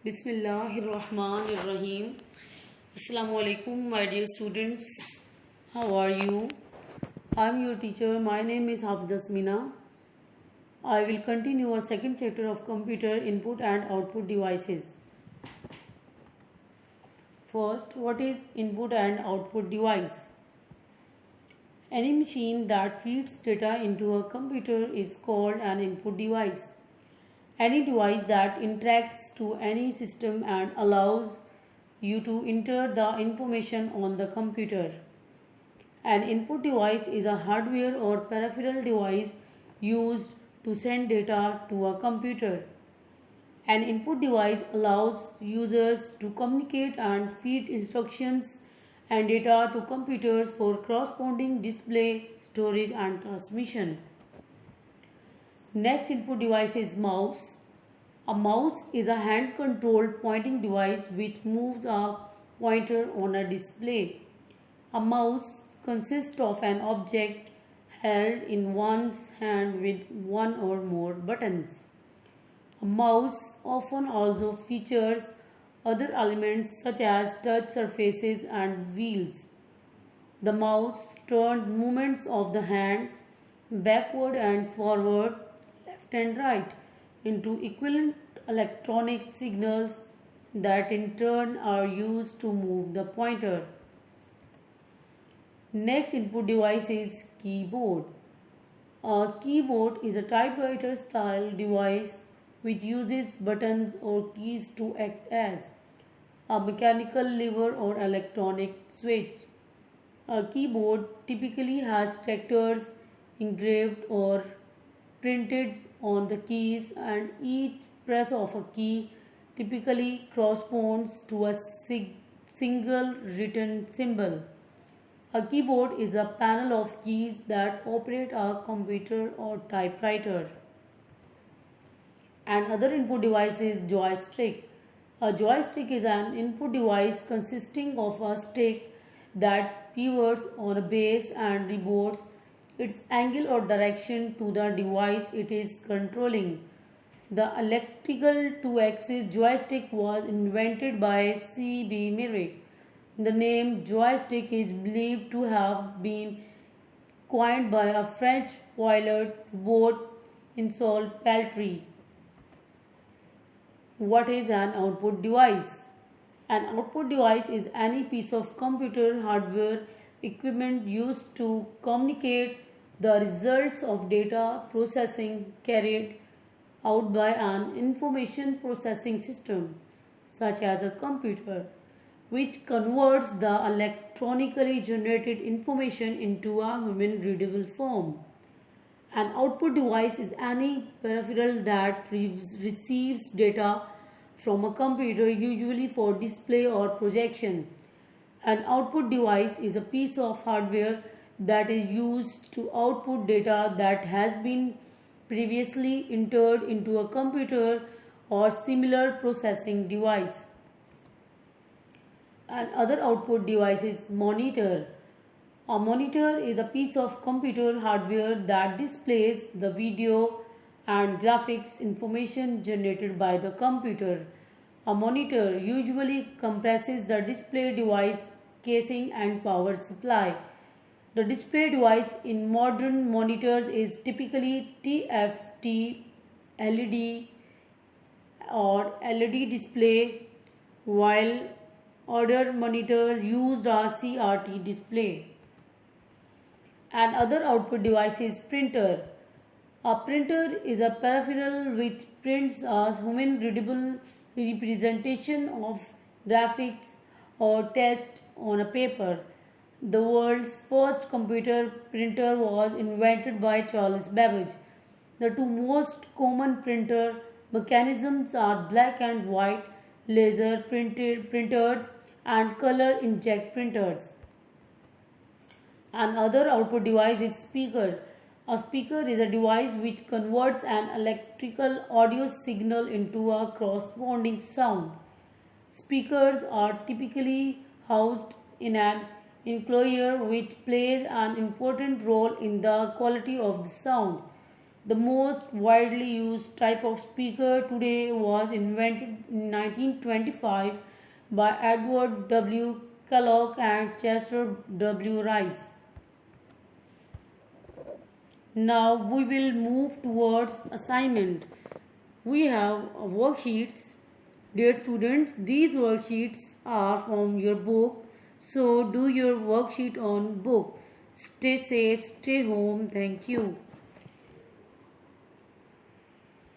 Bismillahirrahmanirrahim. Assalamu alaikum, my dear students. How are you? I am your teacher. My name is Hafidh Mina. I will continue a second chapter of computer input and output devices. First, what is input and output device? Any machine that feeds data into a computer is called an input device. Any device that interacts to any system and allows you to enter the information on the computer. An input device is a hardware or peripheral device used to send data to a computer. An input device allows users to communicate and feed instructions and data to computers for corresponding display, storage and transmission. Next input device is mouse. A mouse is a hand-controlled pointing device which moves a pointer on a display. A mouse consists of an object held in one's hand with one or more buttons. A mouse often also features other elements such as touch surfaces and wheels. The mouse turns movements of the hand backward and forward, left and right, into equivalent electronic signals that in turn are used to move the pointer. Next input device is keyboard. A keyboard is a typewriter style device which uses buttons or keys to act as a mechanical lever or electronic switch. A keyboard typically has characters engraved or printed on the keys, and each press of a key typically corresponds to a single written symbol. A keyboard is a panel of keys that operate a computer or typewriter. Another input device is joystick. A joystick is an input device consisting of a stick that pivots on a base and revolves its angle or direction to the device it is controlling. The electrical two-axis joystick was invented by C.B. Merrick. The name joystick is believed to have been coined by a French pilot boat Insulle Peltry. What is an output device? An output device is any piece of computer hardware equipment used to communicate the results of data processing carried out by an information processing system, such as a computer, which converts the electronically generated information into a human readable form. An output device is any peripheral that receives data from a computer, usually for display or projection. An output device is a piece of hardware that is used to output data that has been previously entered into a computer or similar processing device. Another output device is monitor. A monitor is a piece of computer hardware that displays the video and graphics information generated by the computer. A monitor usually comprises the display device, casing and power supply. The display device in modern monitors is typically TFT, LED or LED display, while older monitors used a CRT display. Another output device is printer. A printer is a peripheral which prints a human readable representation of graphics or text on a paper. The world's first computer printer was invented by Charles Babbage. The two most common printer mechanisms are black and white laser printers and color inkjet printers. Another output device is speaker. A speaker is a device which converts an electrical audio signal into a corresponding sound. Speakers are typically housed in an enclosure which plays an important role in the quality of the sound. The most widely used type of speaker today was invented in 1925 by Edward W. Kellogg and Chester W. Rice. Now we will move towards assignment. We have worksheets. Dear students, these worksheets are from your book. So do your worksheet on book. Stay safe, stay home. Thank you.